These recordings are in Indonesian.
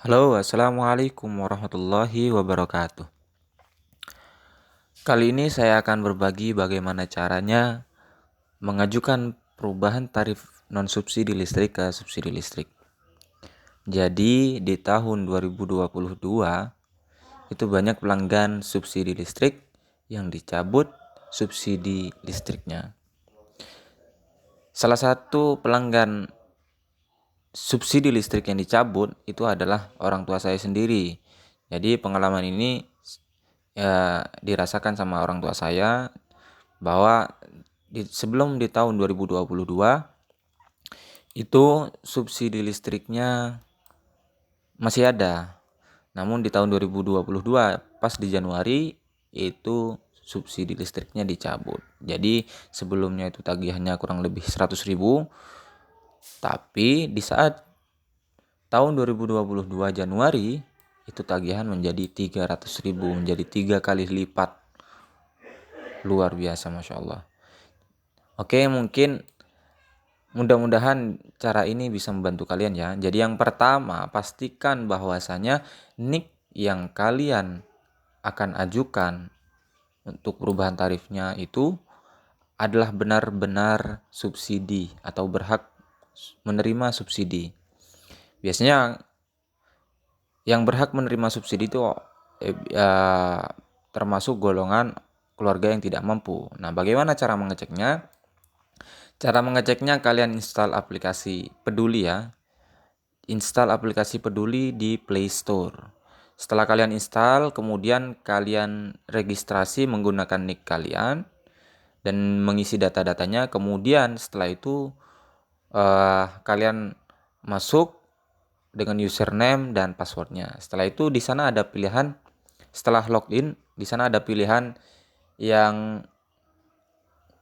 Halo, assalamualaikum warahmatullahi wabarakatuh. Kali ini saya akan berbagi bagaimana caranya mengajukan perubahan tarif non-subsidi listrik ke subsidi listrik. Jadi, di tahun 2022 itu banyak pelanggan subsidi listrik yang dicabut subsidi listriknya. Salah satu pelanggan subsidi listrik yang dicabut itu adalah orang tua saya sendiri. Jadi pengalaman ini ya dirasakan sama orang tua saya bahwa sebelum di tahun 2022 itu subsidi listriknya masih ada. Namun di tahun 2022 pas di Januari itu subsidi listriknya dicabut. Jadi sebelumnya itu tagihannya kurang lebih 100.000, tapi di saat tahun 2022 Januari itu tagihan menjadi 300.000, menjadi 3 kali lipat. Luar biasa, Masya Allah. Oke, mungkin mudah-mudahan cara ini bisa membantu kalian ya. Jadi yang pertama, pastikan bahwasanya NIK yang kalian akan ajukan untuk perubahan tarifnya itu adalah benar-benar subsidi atau berhak menerima subsidi. Biasanya yang berhak menerima subsidi itu termasuk golongan keluarga yang tidak mampu. Nah, bagaimana cara mengeceknya? Cara mengeceknya kalian install aplikasi Peduli ya. Install aplikasi Peduli di Play Store. Setelah kalian install, kemudian kalian registrasi menggunakan NIK kalian dan mengisi data-datanya. Kemudian setelah itu kalian masuk dengan username dan passwordnya. Setelah itu di sana ada pilihan, setelah login di sana ada pilihan yang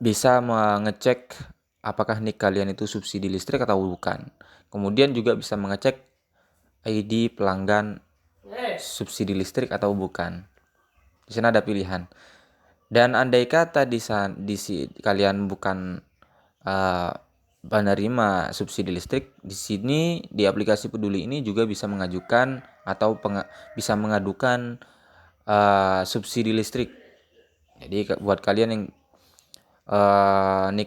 bisa mengecek apakah NIK kalian itu subsidi listrik atau bukan. Kemudian juga bisa mengecek ID pelanggan subsidi listrik atau bukan. Di sana ada pilihan. Dan andai kata kalian bukan penerima subsidi listrik, di sini di aplikasi Peduli ini juga bisa mengajukan atau bisa mengadukan subsidi listrik. Jadi buat kalian yang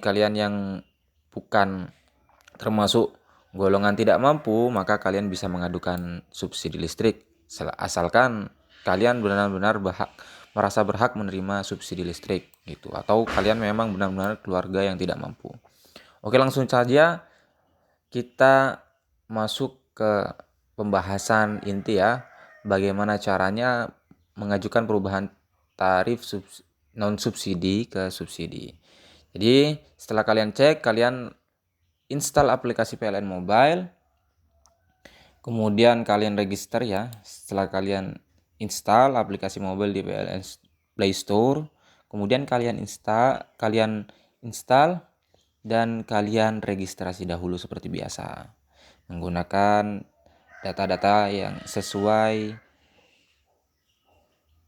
kalian yang bukan termasuk golongan tidak mampu, maka kalian bisa mengadukan subsidi listrik asalkan kalian benar-benar merasa berhak menerima subsidi listrik gitu, atau kalian memang benar-benar keluarga yang tidak mampu. Oke, langsung saja kita masuk ke pembahasan inti ya, bagaimana caranya mengajukan perubahan tarif non subsidi ke subsidi. Jadi setelah kalian cek, kalian install aplikasi PLN Mobile, kemudian kalian register ya. Setelah kalian install aplikasi mobile di PLN Play Store, kemudian kalian install dan kalian registrasi dahulu seperti biasa menggunakan data-data yang sesuai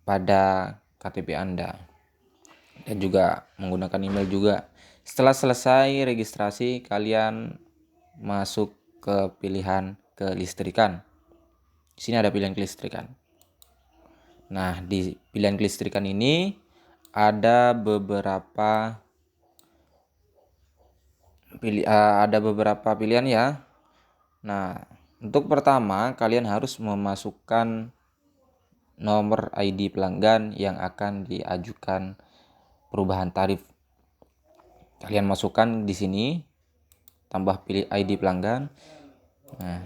pada KTP Anda dan juga menggunakan email juga. Setelah selesai registrasi, kalian masuk ke pilihan kelistrikan. Di sini ada pilihan kelistrikan. Nah, di pilihan kelistrikan ini ada beberapa pilihan ya. Nah, untuk pertama kalian harus memasukkan nomor ID pelanggan yang akan diajukan perubahan tarif. Kalian masukkan di sini, tambah pilih ID pelanggan. Nah,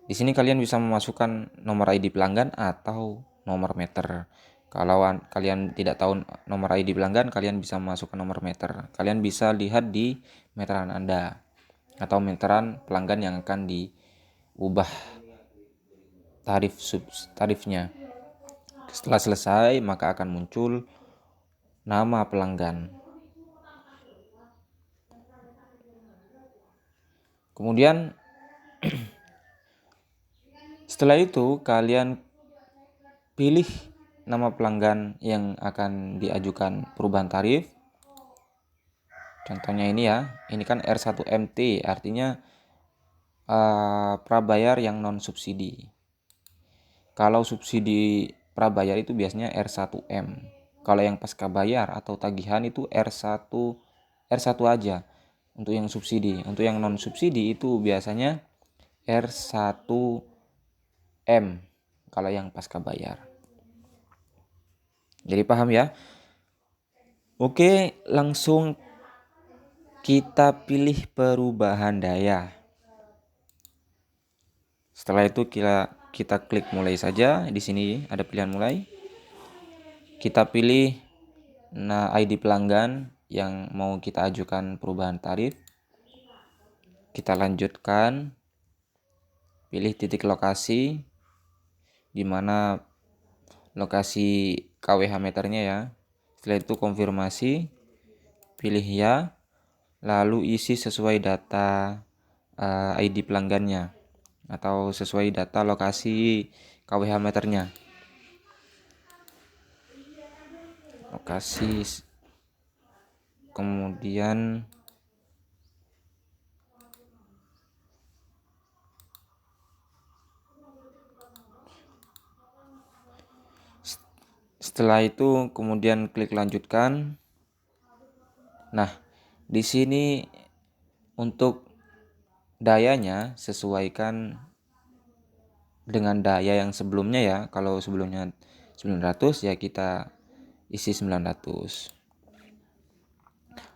di sini kalian bisa memasukkan nomor ID pelanggan atau nomor meter. Kalau kalian tidak tahu nomor ID pelanggan, kalian bisa memasukkan nomor meter. Kalian bisa lihat di meteran Anda atau meteran pelanggan yang akan diubah tarifnya. Setelah selesai, maka akan muncul nama pelanggan. Kemudian setelah itu kalian pilih nama pelanggan yang akan diajukan perubahan tarif. Contohnya ini ya, ini kan R1MT, artinya prabayar yang non subsidi. Kalau subsidi prabayar itu biasanya R1M. Kalau yang pasca bayar atau tagihan itu R1 aja untuk yang subsidi. Untuk yang non subsidi itu biasanya R1M kalau yang pasca bayar. Jadi paham ya? Oke, langsung kita pilih perubahan daya. Setelah itu kita klik mulai saja. Di sini ada pilihan mulai. Kita pilih ID pelanggan yang mau kita ajukan perubahan tarif. Kita lanjutkan. Pilih titik lokasi di mana lokasi KWH meternya ya. Setelah itu konfirmasi, pilih ya, lalu isi sesuai data ID pelanggannya atau sesuai data lokasi KWH meternya. Lokasi, kemudian setelah itu kemudian klik lanjutkan. Nah, di sini untuk dayanya sesuaikan dengan daya yang sebelumnya ya. Kalau sebelumnya 900 ya kita isi 900.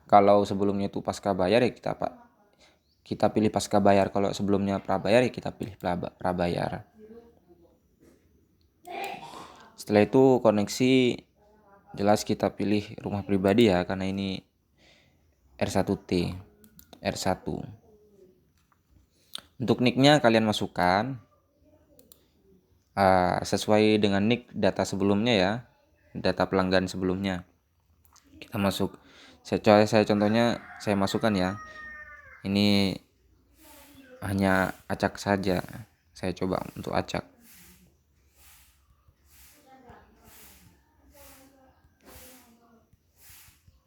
Kalau sebelumnya itu pasca bayar ya kita pilih pasca bayar. Kalau sebelumnya prabayar ya kita pilih prabayar. Setelah itu koneksi jelas kita pilih rumah pribadi ya, karena ini R1T, R1. Untuk nicknya kalian masukkan sesuai dengan nick data sebelumnya ya, data pelanggan sebelumnya. Kita masuk. Saya contohnya saya masukkan ya. Ini hanya acak saja. Saya coba untuk acak.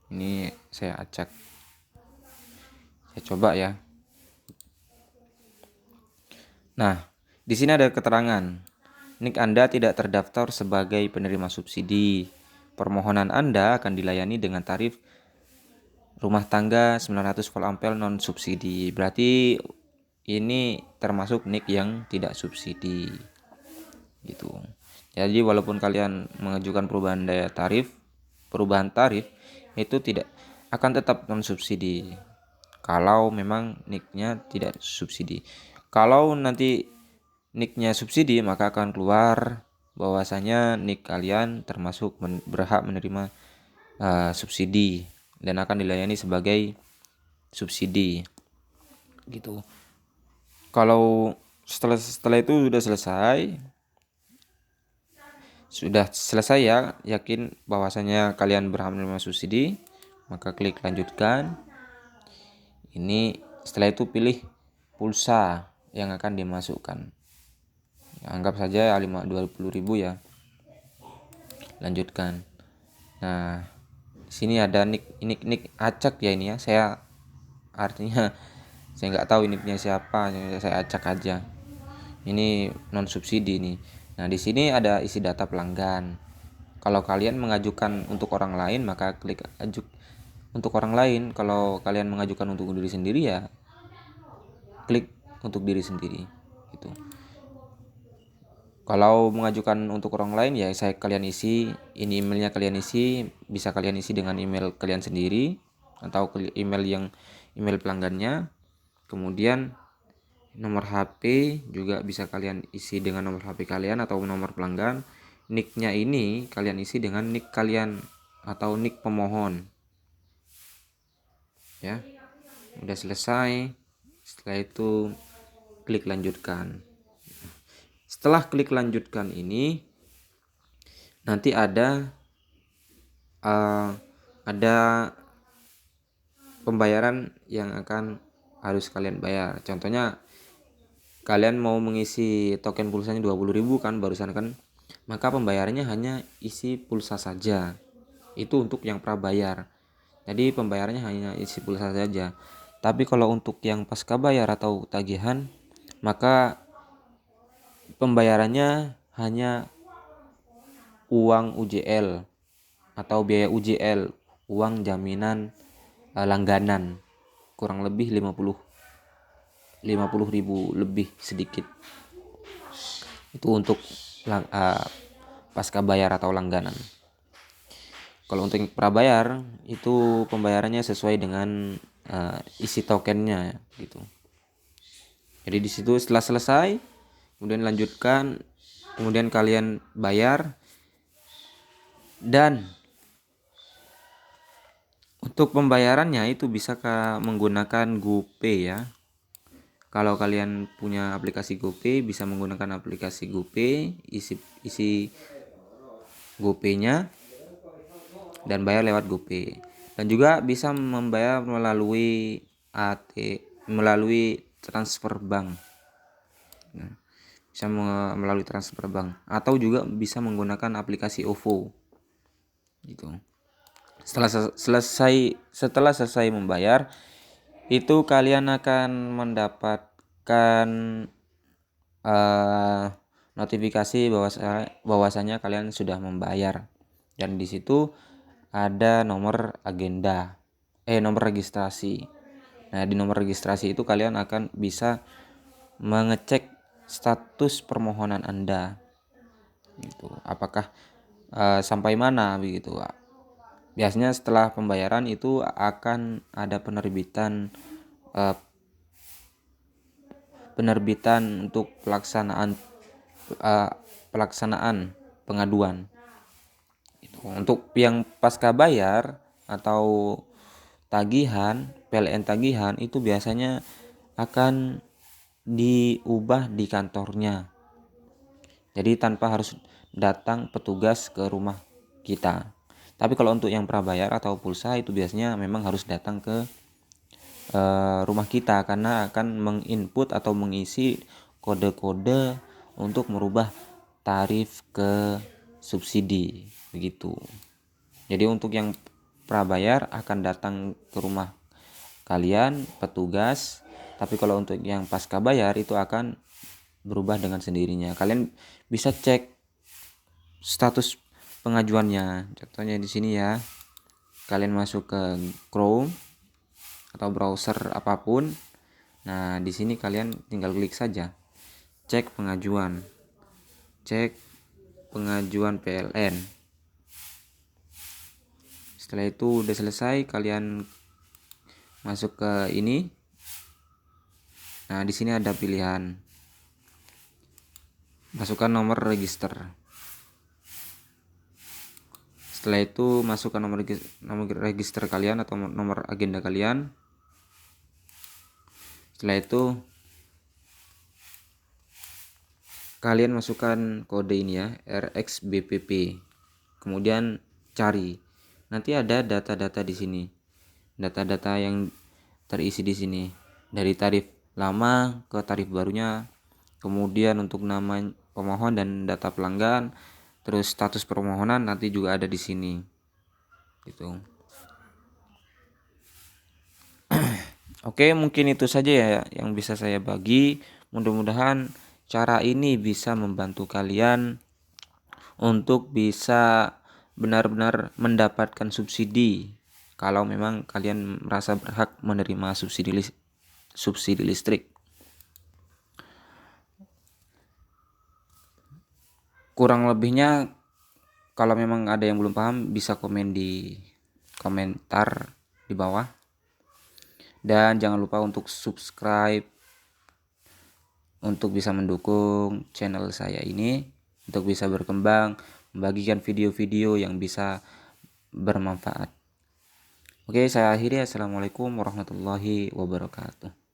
Ini saya acak. Saya coba ya. Nah, di sini ada keterangan. Nik Anda tidak terdaftar sebagai penerima subsidi. Permohonan Anda akan dilayani dengan tarif rumah tangga 900 volt ampere non subsidi. Berarti ini termasuk nik yang tidak subsidi. Gitu. Jadi walaupun kalian mengajukan perubahan tarif itu tidak akan tetap non subsidi. Kalau memang niknya tidak subsidi. Kalau nanti niknya subsidi maka akan keluar bahwasanya nik kalian termasuk berhak menerima subsidi dan akan dilayani sebagai subsidi gitu. Kalau setelah itu sudah selesai ya, yakin bahwasanya kalian berhak menerima subsidi, maka klik lanjutkan. Ini setelah itu pilih pulsa yang akan dimasukkan. Anggap saja 20.000 ya. Lanjutkan. Nah, sini ada nick acak ya ini ya. Artinya saya nggak tahu nicknya siapa, saya acak aja. Ini non subsidi nih. Nah, di sini ada isi data pelanggan. Kalau kalian mengajukan untuk orang lain maka klik untuk orang lain. Kalau kalian mengajukan untuk diri sendiri ya klik untuk diri sendiri gitu. Kalau mengajukan untuk orang lain ya kalian isi, ini emailnya kalian isi, bisa kalian isi dengan email kalian sendiri atau email pelanggannya. Kemudian nomor HP juga bisa kalian isi dengan nomor HP kalian atau nomor pelanggan. Nicknya ini kalian isi dengan nick kalian atau nick pemohon. Ya, udah selesai. Setelah itu klik lanjutkan. Setelah klik lanjutkan ini nanti ada pembayaran yang akan harus kalian bayar. Contohnya kalian mau mengisi token pulsanya 20.000 kan barusan kan, maka pembayarannya hanya isi pulsa saja. Itu untuk yang prabayar. Jadi pembayarannya hanya isi pulsa saja. Tapi kalau untuk yang pasca bayar atau tagihan, maka pembayarannya hanya uang UJL atau biaya UJL, uang jaminan langganan, kurang lebih 50.000 lebih sedikit. Itu untuk pasca bayar atau langganan. Kalau untuk prabayar itu pembayarannya sesuai dengan isi tokennya gitu. Jadi di situ setelah selesai, kemudian lanjutkan, kemudian kalian bayar. Dan untuk pembayarannya itu bisa menggunakan GoPay ya. Kalau kalian punya aplikasi GoPay, bisa menggunakan aplikasi GoPay, isi GoPay-nya dan bayar lewat GoPay. Dan juga bisa membayar melalui melalui transfer bank. Nah, bisa melalui transfer bank atau juga bisa menggunakan aplikasi OVO. Gitu. Setelah selesai membayar, itu kalian akan mendapatkan notifikasi bahwasanya kalian sudah membayar, dan di situ ada nomor nomor registrasi. Nah, di nomor registrasi itu kalian akan bisa mengecek status permohonan Anda gitu, apakah sampai mana begitu. Biasanya setelah pembayaran itu akan ada penerbitan untuk pelaksanaan pengaduan. Untuk yang pasca bayar atau tagihan, PLN tagihan itu biasanya akan diubah di kantornya. Jadi tanpa harus datang petugas ke rumah kita. Tapi kalau untuk yang prabayar atau pulsa itu biasanya memang harus datang ke rumah kita, karena akan menginput atau mengisi kode-kode untuk merubah tarif ke subsidi begitu. Jadi untuk yang prabayar akan datang ke rumah kalian petugas, tapi kalau untuk yang pasca bayar itu akan berubah dengan sendirinya. Kalian bisa cek status pengajuannya. Contohnya di sini ya. Kalian masuk ke Chrome atau browser apapun. Nah, di sini kalian tinggal klik saja. Cek pengajuan. Cek pengajuan PLN. Setelah itu udah selesai, kalian masuk ke ini. Nah, di sini ada pilihan. Masukkan nomor register. Setelah itu masukkan nomor register kalian atau nomor agenda kalian. Setelah itu kalian masukkan kode ini ya, RXBPP. Kemudian cari. Nanti ada data-data di sini. Data-data yang terisi di sini. Dari tarif lama ke tarif barunya. Kemudian untuk nama pemohon dan data pelanggan. Terus status permohonan nanti juga ada di sini. Gitu. Oke, mungkin itu saja ya yang bisa saya bagi. Mudah-mudahan cara ini bisa membantu kalian untuk bisa benar-benar mendapatkan subsidi kalau memang kalian merasa berhak menerima subsidi listrik. Kurang lebihnya kalau memang ada yang belum paham bisa komen di komentar di bawah. Dan jangan lupa untuk subscribe untuk bisa mendukung channel saya ini untuk bisa berkembang, membagikan video-video yang bisa bermanfaat. Oke, saya akhiri. Assalamualaikum warahmatullahi wabarakatuh.